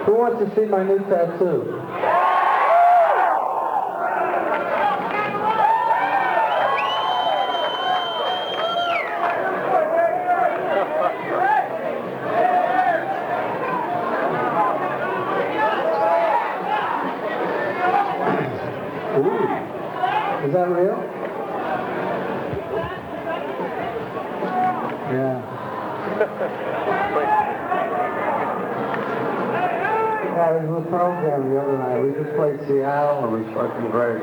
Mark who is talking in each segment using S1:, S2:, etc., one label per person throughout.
S1: Who wants to see my new tattoo? Ooh. Is that real? Yeah. Yeah, it was a program the other night. We just played Seattle and it was fucking great.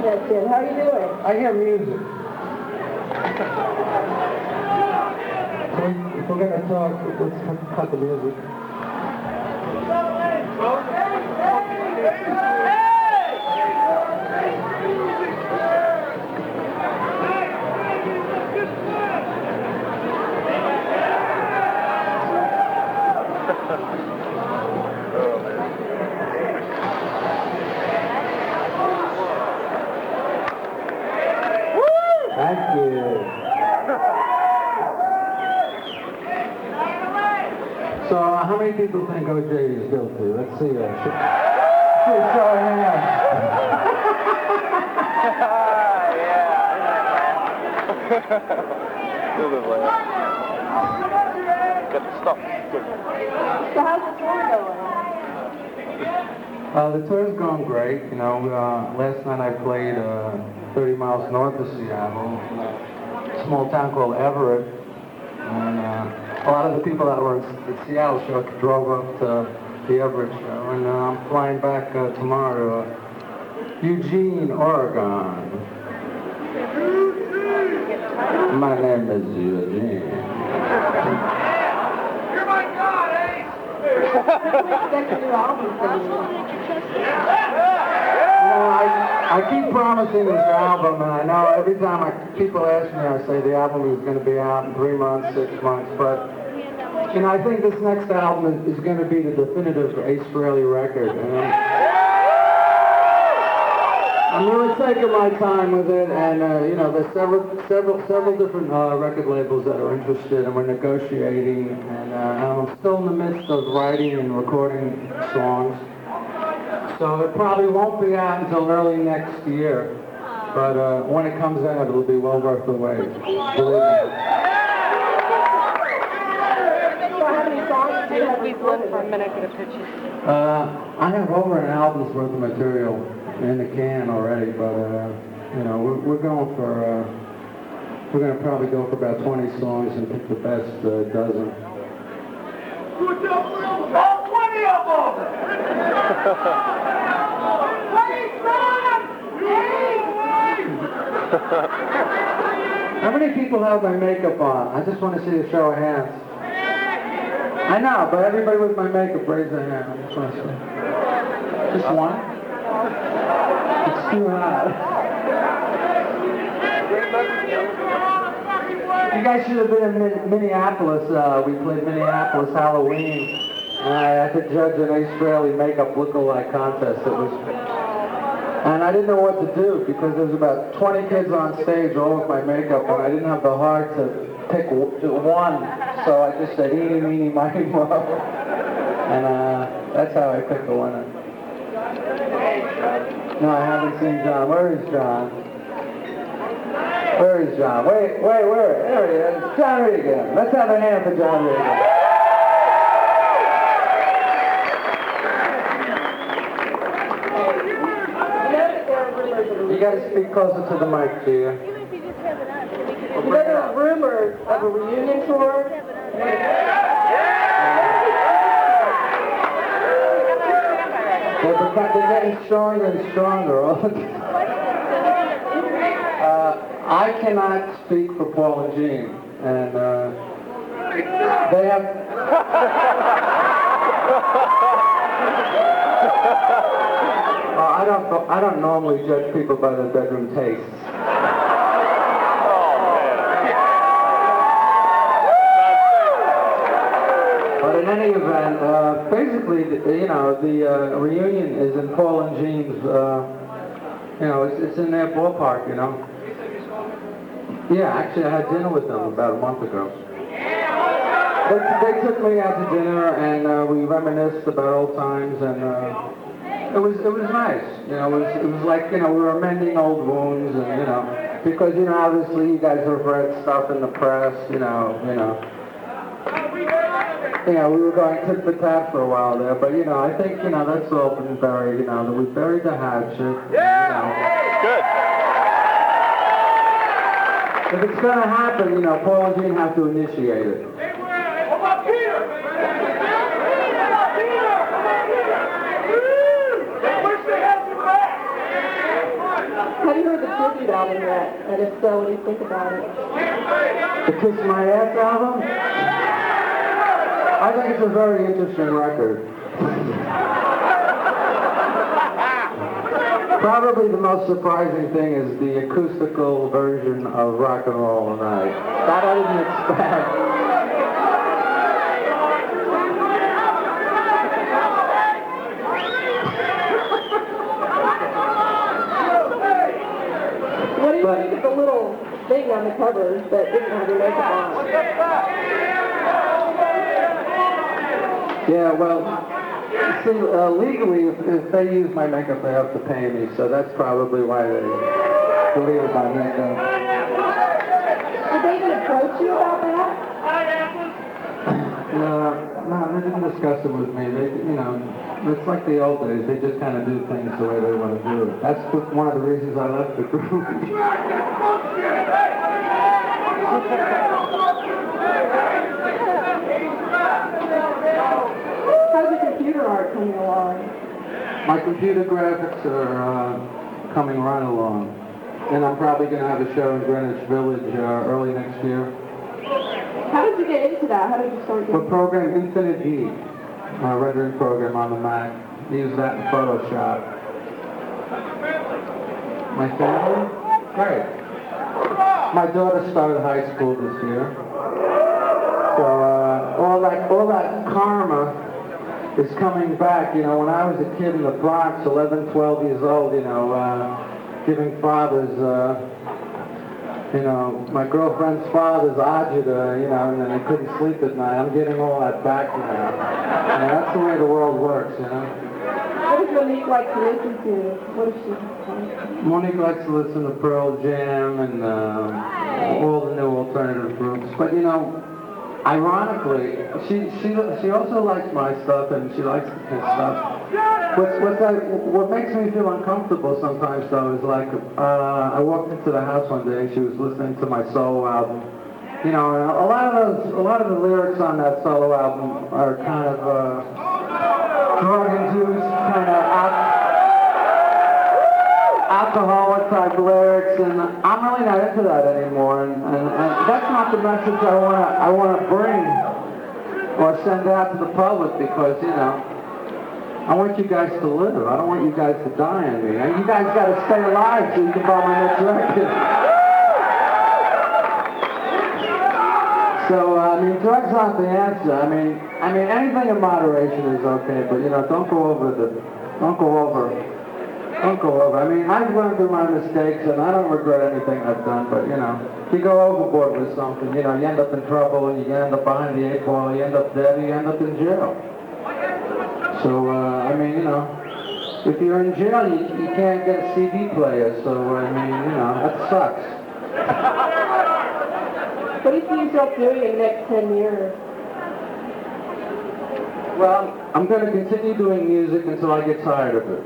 S2: That's it. How are you doing?
S1: I hear music. If we're gonna talk, let's cut the music. Thank you. So, how many people think OJ is guilty? Let's see. Show of hands.
S3: Got the stuff.
S2: So how's the tour going?
S1: The tour's going great. You know, last night I played 30 miles north of Seattle, a small town called Everett. And a lot of the people that were at the Seattle show drove up to the Everett show. And I'm flying back tomorrow to Eugene, Oregon. My name is Eugene.
S4: You're my god, eh?
S1: I keep promising this album, and I know every time people ask me, I say the album is going to be out in 3 months, 6 months, but you know, I think this next album is going to be the definitive Ace Frehley record. And I'm really taking my time with it, and you know, there's several different record labels that are interested, and we're negotiating, and I'm still in the midst of writing and recording songs. So it probably won't be out until early next year, but when it comes out, it'll be well worth the wait. Believe me.
S2: How many songs do you have? We've looked for a minute to pitch it.
S1: I have over an album's worth of material in the can already, but you know, we're going for we're going to probably go for about 20 songs and pick the best dozen.
S4: All 20 of them!
S1: How many people have my makeup on? I just want to see a show of hands. I know, but everybody with my makeup, raise their hand. I just want to see. Just one? It's too hot. You guys should have been in Minneapolis. We played Minneapolis Halloween. And I had to judge an Ace Frehley makeup look-alike contest. And I didn't know what to do because there was about 20 kids on stage, all with my makeup, and I didn't have the heart to pick one. So I just said, eeny, meeny, miny, moe. And that's how I picked the winner. No, I haven't seen John. Where is John? Where is John? Wait, where? There he is. John Regan. Let's have a hand for John Regan. You got to speak closer to the mic, dear.
S2: You know there are rumors of a reunion tour?
S1: They're getting stronger and stronger all the time. I cannot speak for Paul and Jean, and they have... I don't normally judge people by their bedroom tastes. But in any event, basically, you know, the reunion is in Paul and Jean's, you know, it's in their ballpark, you know. Yeah, actually, I had dinner with them about a month ago. They took me out to dinner, and we reminisced about old times, and it was nice. You know, it was like, you know, we were mending old wounds, and you know, because you know, obviously, you guys have read stuff in the press, you know. Yeah, we were going tit for tat for a while there, but you know, I think, you know, that's all been buried, you know, that we buried the hatchet.
S4: Yeah!
S3: Good.
S1: If it's going to happen, you know, Paul and Jean have to initiate it.
S4: What about Peter? What about Peter? They wish they had you back.
S2: Have you heard the tribute album yet? And if so, what do you think about it?
S1: The Kiss My Ass album? I think it's a very interesting record. Probably the most surprising thing is the acoustical version of Rock and Roll All Night. That I didn't expect.
S2: What do you think of the little thing on the cover that didn't have your makeup on?
S1: Yeah, well, see, legally, if they use my makeup, they have to pay me, so that's probably why they deleted my makeup.
S2: Did they even approach you about that?
S1: No, they didn't discuss it with me. They, you know, it's like the old days. They just kind of do things the way they want to do it. That's one of the reasons I left the group.
S2: How's the computer art coming along?
S1: My computer graphics are coming right along. And I'm probably going to have a show in Greenwich Village early next year.
S2: How did you get into that? How did you start
S1: For
S2: doing
S1: program Infinite E, my rendering program on the Mac. Use that in Photoshop. My family? Great. My daughter started high school this year. So all that karma is coming back. You know, when I was a kid in the Bronx, 11, 12 years old, you know, giving fathers, you know, my girlfriend's father's agita, you know, and then I couldn't sleep at night. I'm getting all that back now. And that's the way the world works, you know.
S2: What does Monique like to listen to? What does she like?
S1: Monique likes to listen to Pearl Jam and all the new alternative groups. But, you know, ironically, she also likes my stuff and she likes the Kiss stuff. What makes me feel uncomfortable sometimes, though, is like I walked into the house one day and she was listening to my solo album. You know, and a lot of the lyrics on that solo album are kind of drug-induced, kind of alcoholic type lyrics, and I'm really not into that anymore. And that's not the message I want to bring or send out to the public, because you know, I want you guys to live. I don't want you guys to die on me. And you guys got to stay alive so you can buy my next record. drugs aren't the answer. I mean, anything in moderation is okay, but don't go over. I mean, I've learned through my mistakes, and I don't regret anything I've done. But if you go overboard with something, you end up in trouble, and you end up behind the 8 ball, you end up dead, you end up in jail. So I mean, if you're in jail, you can't get a CD player. So I mean, that sucks.
S2: What do you see yourself doing in the next 10 years?
S1: Well, I'm going to continue doing music until I get tired of it.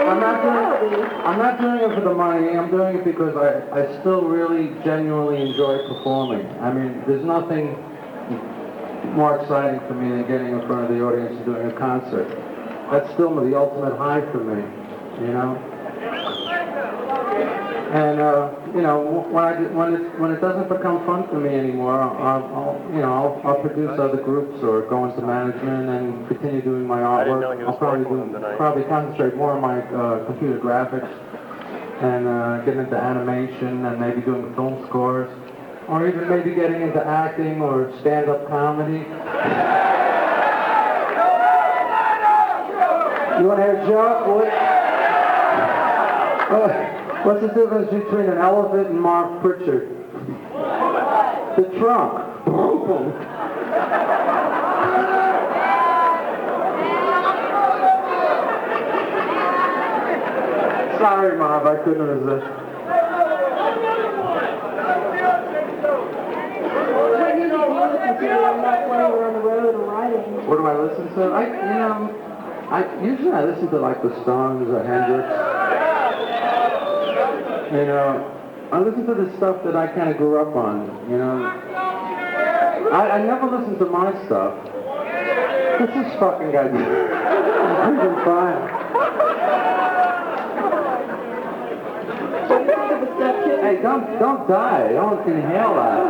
S1: I'm not doing it for the money. I'm doing it because I still really genuinely enjoy performing. I mean, there's nothing more exciting for me than getting in front of the audience and doing a concert. That's still the ultimate high for me, And when it doesn't become fun for me anymore, I'll produce other groups or go into management and continue doing my artwork. I'll probably concentrate more on my computer graphics and get into animation and maybe doing film scores, or even maybe getting into acting or stand-up comedy. You want to hear a joke? What's the difference between an elephant and Mark Pritchard? The trunk. Sorry, Mom, I couldn't resist.
S2: What music do you listen to when you're not playing or on the road or riding?
S1: What do I listen to? Usually I listen to like the Stones or Hendrix. I listen to the stuff that I kind of grew up on, I never listen to my stuff. What's this fucking guy doing? I'm doing fine. Hey, don't die. Don't inhale that.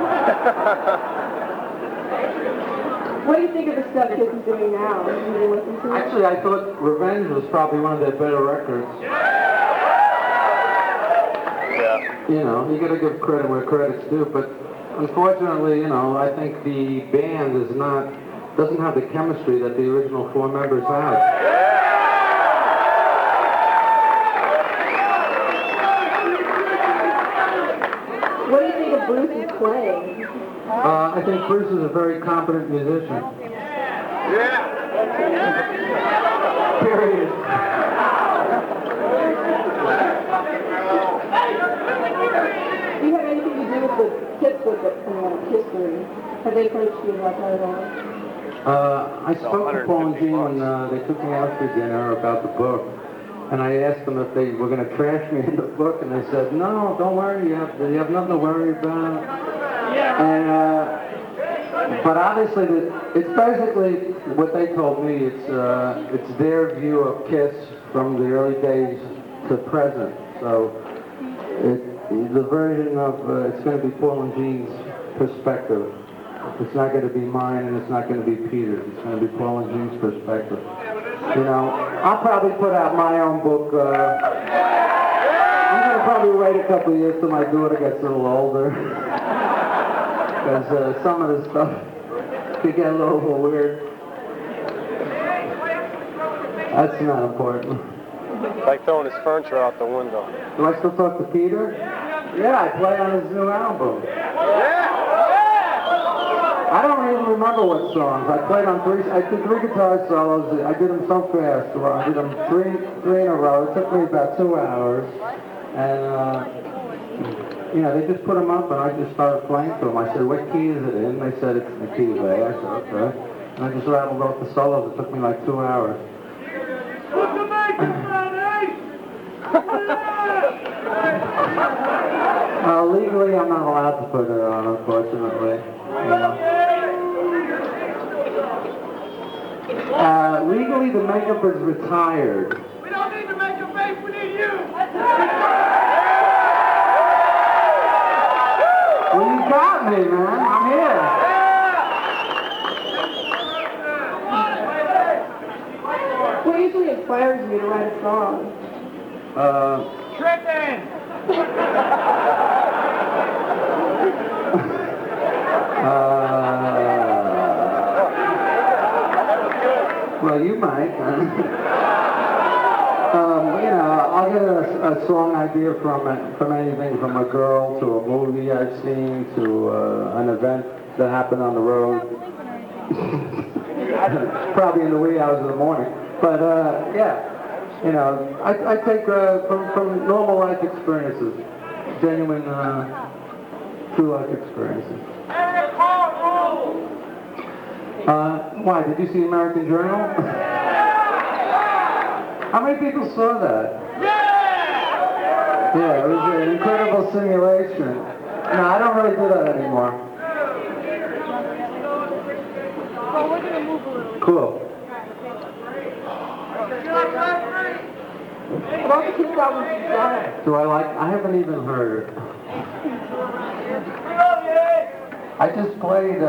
S2: What do you think of the stuff Kiss is doing now? Do you listen to it?
S1: Actually, I thought Revenge was probably one of their better records. You gotta give credit where credit's due, but unfortunately, I think the band doesn't have the chemistry that the original 4 members had.
S2: What do you think of Bruce's playing?
S1: I think Bruce is a very competent musician. Period.
S2: Do you have anything to do with the Kiss book that's coming out, History? Have they approached you about that at all?
S1: I spoke to Paul and Jean when they took me out for dinner about the book, and I asked them if they were going to trash me in the book, and they said, "No, don't worry, you have nothing to worry about." And but obviously, it's basically what they told me. It's their view of Kiss from the early days to present. So the version of it's going to be Paul and Jean's perspective. It's not going to be mine, and it's not going to be Peter's. It's going to be Paul and Jean's perspective. I'll probably put out my own book. I'm going to probably wait a couple of years till my daughter gets a little older. Because some of this stuff could get a little weird. That's not important.
S3: It's like throwing his furniture out the window.
S1: Do I still talk to Peter? Yeah, I play on his new album. I don't even remember what songs. I did 3 guitar solos. I did them so fast. I did them three in a row. It took me about 2 hours. And, they just put them up, and I just started playing to them. I said, "What key is it in?" They said, "It's in the key of A." I said, "Okay." And I just rattled off the solos. It took me like 2 hours. Legally, I'm not allowed to put it on, unfortunately. Legally, the makeup is retired.
S4: We don't need to make a face, we need you!
S1: Well, you got me, man. I'm here.
S2: What usually inspires you to write a song?
S4: Tripping!
S1: a song idea from anything from a girl to a movie I've seen to an event that happened on the road. Probably in the wee hours of the morning. But yeah, you know, I take from normal life experiences, genuine, true life experiences. Why? Did you see American Journal? How many people saw that? Yeah, it was an incredible simulation. No, I don't really do that anymore.
S2: Well, we're going to move a little.
S1: Cool.
S2: About the kids' albums you've done.
S1: Do I like? I haven't even heard it. I just played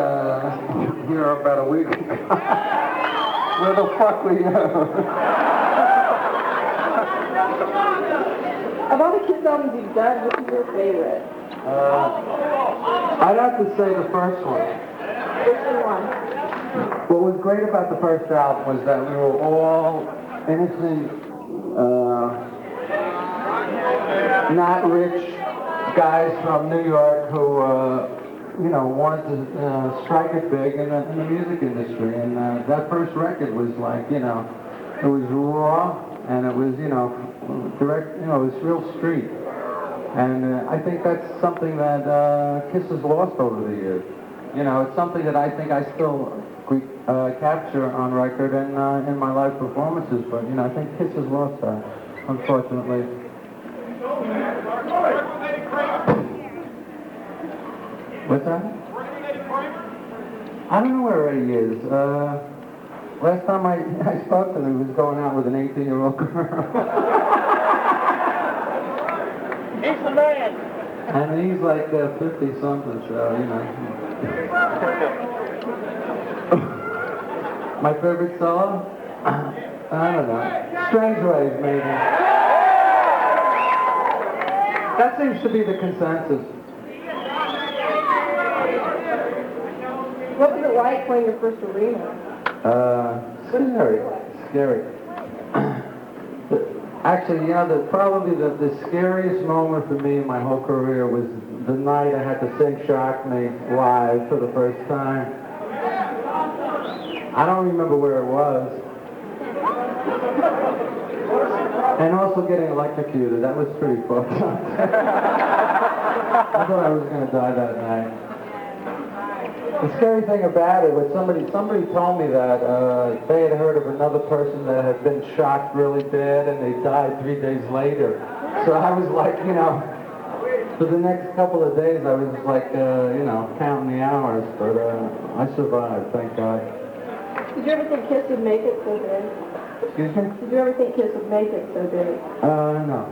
S1: here about a week ago. Where the fuck were you?
S2: Of all the kids' albums you've done, which is your favorite?
S1: I'd have to say the first one.
S2: Which one?
S1: What was great about the first album was that we were all innocent, not rich guys from New York who, you know, wanted to strike it big in the music industry. And that first record was like, you know, it was raw and it was, you know, direct, you know, it was real street. And I think that's something that Kiss has lost over the years. You know, it's something that I think I still capture on record and in my live performances, but, you know, I think Kiss has lost that, unfortunately. What's that? I don't know where Eddie is. Last time I spoke to him, he was going out with an 18-year-old girl.
S4: He's the man.
S1: And he's like 50-something, so, you know. My favorite song? I don't know. Strange Ways, maybe. That seems to be the consensus.
S2: What was it like playing your first arena?
S1: Scary. Actually, you know, probably the scariest moment for me in my whole career was the night I had to sing Shock Me live for the first time. I don't remember where it was. And also getting electrocuted, that was pretty fucked up. I thought I was going to die that night. The scary thing about it was somebody told me that they had heard of another person that had been shocked really bad and they died 3 days later. So I was like, you know, for the next couple of days I was like, you know, counting the hours, but I survived, thank God.
S2: Did you ever think Kiss would make it so big?
S1: Excuse me?
S2: Did you ever think Kiss would make it so big?
S1: No.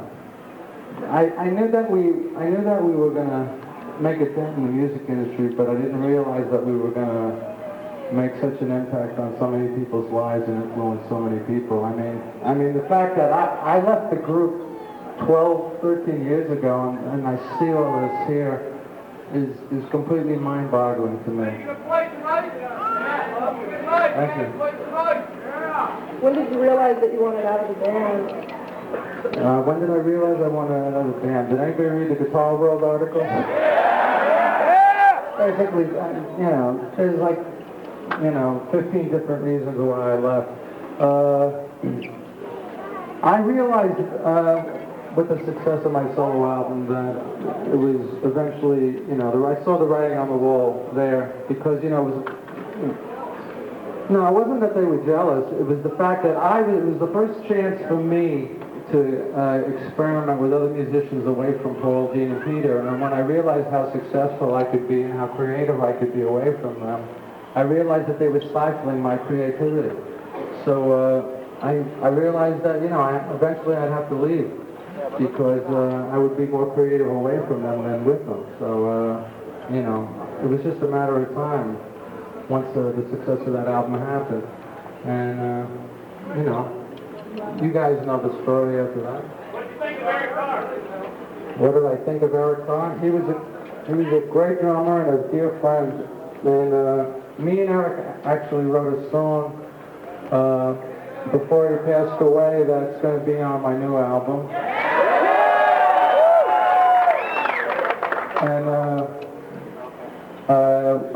S1: I knew that we were gonna make a dent in the music industry, but I didn't realize that we were gonna make such an impact on so many people's lives and influence so many people. I mean the fact that I left the group 12, 13 years ago and I see all this here is completely mind-boggling to me. Thank you.
S2: When did you realize that you wanted out of the band?
S1: When did I realize I wanted another band? Did anybody read the Guitar World article? Basically, you know, there's like, you know, 15 different reasons why I left. I realized with the success of my solo album that it was eventually, you know, I saw the writing on the wall there because, you know, it wasn't that they were jealous. It was the fact that it was the first chance for me to experiment with other musicians away from Paul, Gene, and Peter. And when I realized how successful I could be and how creative I could be away from them, I realized that they were stifling my creativity. So I realized that, you know, eventually I'd have to leave because I would be more creative away from them than with them. So, you know, it was just a matter of time once the success of that album happened. And, you know, you guys know the story after that.
S4: What did you think of Eric Carr?
S1: What did I think of Eric Carr? He was a great drummer and a dear friend. And me and Eric actually wrote a song before he passed away that's going to be on my new album.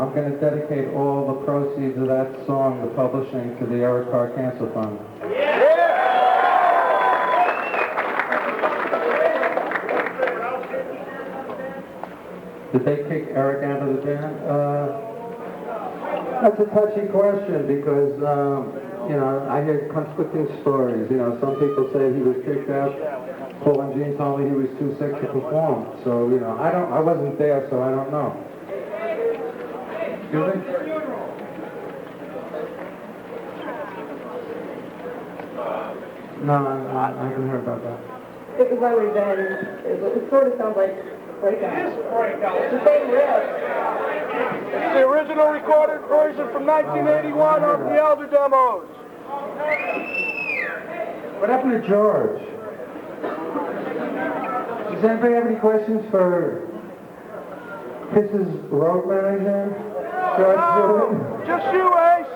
S1: I'm going to dedicate all the proceeds of that song, the publishing, to the Eric Carr Cancer Fund. Did they kick Eric out of the band? That's a touchy question because, you know, I hear conflicting stories. You know, some people say he was kicked out. Paul and Gene told me he was too sick to perform. So, you know, I wasn't there, so I don't know. Excuse me? No, I haven't heard about that.
S2: It was my revenge. It sort of sounds like breakout. It's the same riff.
S4: It's the original recorded version from 1981 of the Elder Demos.
S1: What happened to George? Does anybody have any questions for Kiss's road manager, George Stewart?
S4: Just you, Ace.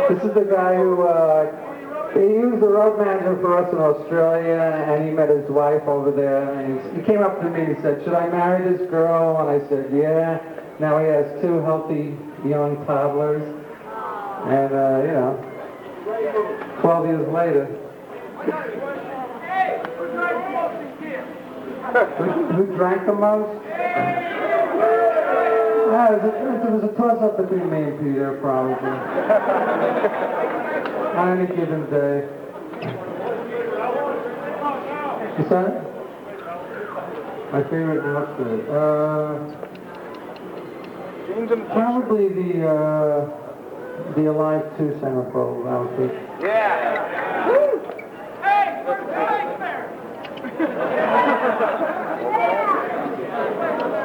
S1: This is the guy who, he was the road manager for us in Australia, and he met his wife over there, and he came up to me and he said, should I marry this girl? And I said, yeah. Now he has 2 healthy young toddlers, and, you know, 12 years later. Who drank the most? There was a toss-up between me and Peter, probably. On any given day. What's that? My favorite outfit? Probably the Alive 2 centerfold outfit.
S4: Yeah.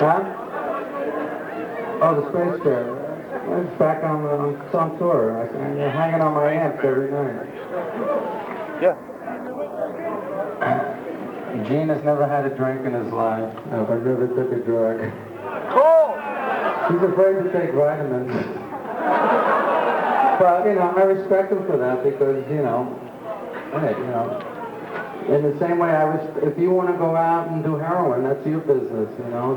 S1: Huh? Oh, the space chair. It's back on tour. I'm hanging on my amps every night.
S3: Yeah.
S1: Gene has never had a drink in his life, but never took a drug.
S4: Cool.
S1: He's afraid to take vitamins. But, you know, I respect him for that because, you know, hey, you know, in the same way if you want to go out and do heroin, that's your business, you know.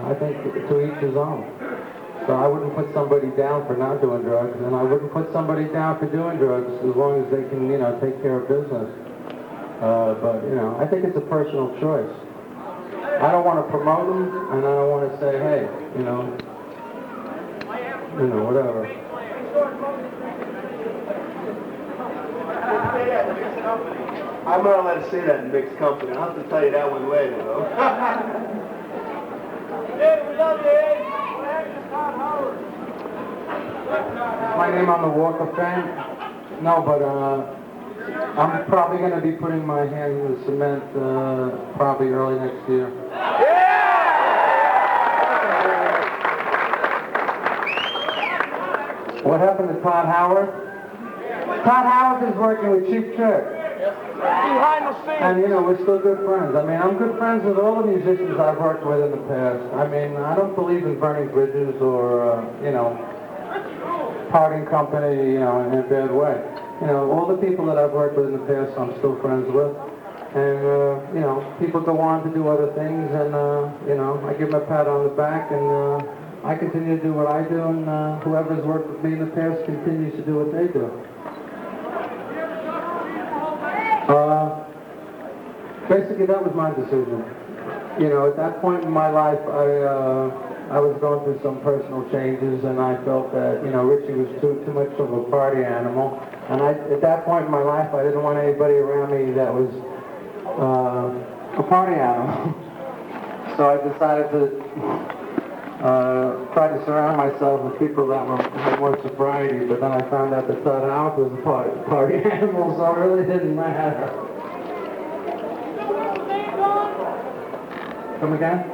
S1: I think to each his own. So I wouldn't put somebody down for not doing drugs, and I wouldn't put somebody down for doing drugs as long as they can, you know, take care of business. But, you know, I think it's a personal choice. I don't want to promote them, and I don't want to say, hey, you know, whatever.
S5: I'm not allowed to say that in mixed company. I'll have to tell you that one later, though.
S4: Hey, we love you, Ace.
S1: Is my name on the Walk of Fame? No, but I'm probably going to be putting my hand in the cement probably early next year. What happened to Todd Howard? Todd Howard is working with Cheap Trick.
S4: Behind the scenes.
S1: And, you know, we're still good friends. I mean, I'm good friends with all the musicians I've worked with in the past. I mean, I don't believe in burning bridges or, you know, parting company, you know, in a bad way. You know, all the people that I've worked with in the past, I'm still friends with. And, you know, people go on to do other things, and, you know, I give them a pat on the back, and I continue to do what I do, and whoever's worked with me in the past continues to do what they do. Basically, that was my decision. You know, at that point in my life, I was going through some personal changes, and I felt that, you know, Richie was too much of a party animal. And at that point in my life, I didn't want anybody around me that was a party animal. So I decided to try to surround myself with people that had more sobriety, but then I found out that Todd Howard was a party animal, so it really didn't matter. Come again?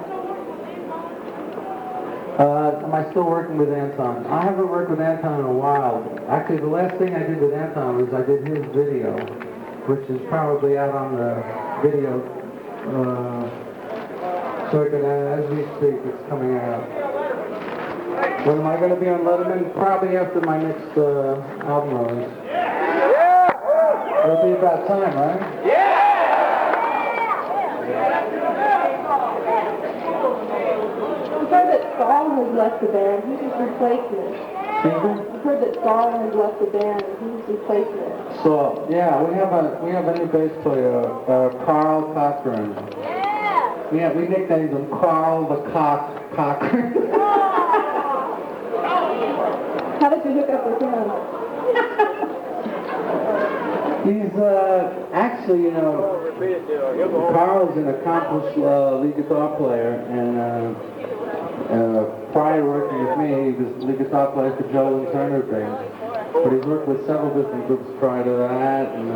S1: Am I still working with Anton? I haven't worked with Anton in a while. Actually, the last thing I did with Anton was I did his video, which is probably out on the video circuit as we speak. It's coming out. When am I going to be on Letterman? Probably after my next album release. It'll be about time, right?
S2: Saul has left the band. Who's his replacement?
S1: Excuse me?
S2: I've heard that Saul has left the band. Who's his replacement?
S1: So, yeah, we have a new bass player, Carl Cochran. Yeah, we nicknamed him Carl the Cochran.
S2: How did you hook up with him?
S1: He's actually, Carl's an accomplished lead guitar player, and prior to working with me, he was lead guitar player for Joe and Turner Band. But he's worked with several different groups prior to that, and,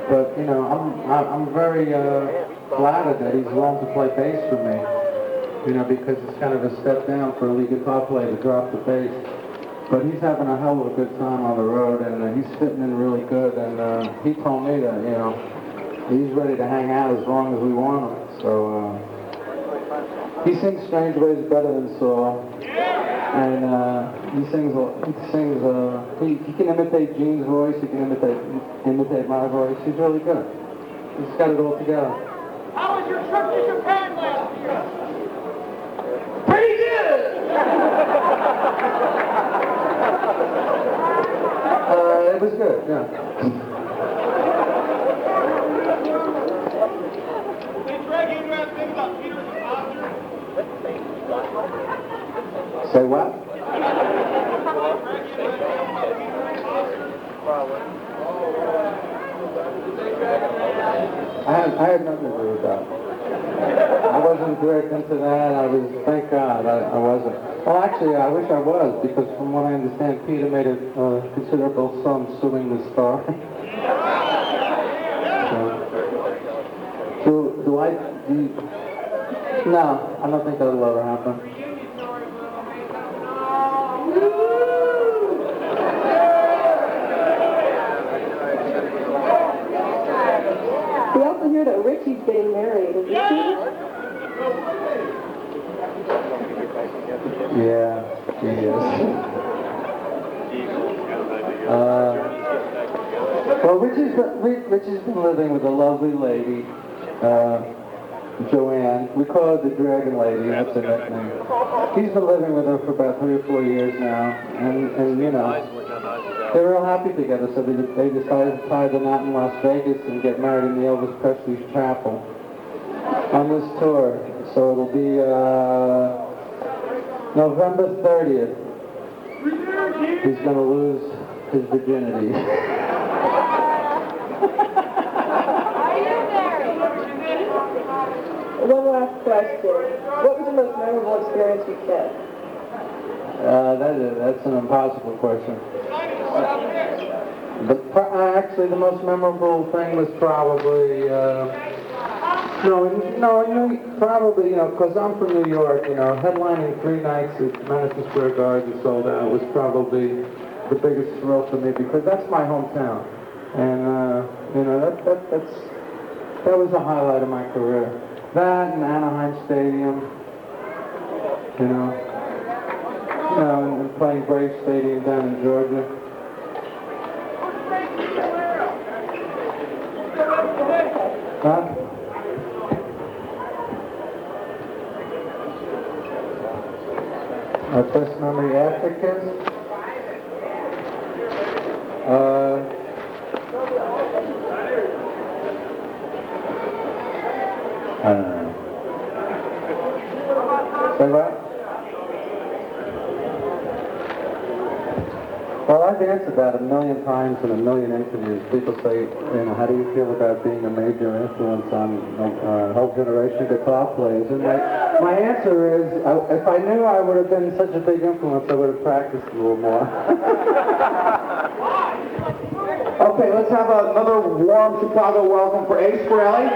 S1: but I'm very flattered that he's willing to play bass for me, because it's kind of a step down for a lead guitar player to drop the bass. But he's having a hell of a good time on the road, and he's fitting in really good, and he told me that, he's ready to hang out as long as we want him. So he sings Strange Ways better than Saul, and he can imitate Gene's voice, he can imitate my voice. He's really good. He's got it all together.
S4: How was your trip to Japan last year? Pretty good!
S1: It was good, yeah. Say what? I had nothing to do with that. I wasn't dragged into that. Thank God, I wasn't. Well, actually, I wish I was, because from what I understand, Peter made a considerable sum suing the star. No, I don't think that'll ever happen.
S2: We also hear that Richie's getting married. Is this true?
S1: Yeah, he is. Well, Richie's been living with a lovely lady, Joanne. We call her the Dragon Lady. That's her nickname. He's been living with her for about 3 or 4 years now, and they're real happy together. So they decided to tie the knot in Las Vegas and get married in the Elvis Presley's chapel on this tour. So it'll be November 30th. He's going to lose his virginity.
S2: One last question. What was the most memorable experience you've had?
S1: That's an impossible question. Actually, the most memorable thing was probably, probably, because I'm from New York, headlining 3 nights at Madison Square Garden sold out was probably the biggest thrill for me, because that's my hometown. And, that was the highlight of my career. That and Anaheim Stadium, and playing Brave Stadium down in Georgia. Huh? My best memory after Kiss? I don't know. Say what? Well, I've answered that a million times in a million interviews. People say, how do you feel about being a major influence on a whole generation of guitar players? And my answer is, if I knew I would have been such a big influence, I would have practiced a little more.
S5: Okay, let's have another warm Chicago welcome for Ace Frehley.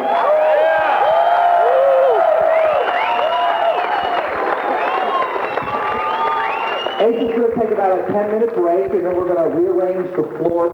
S5: Ace is going to take about a 10-minute break, and then we're going to rearrange the floor.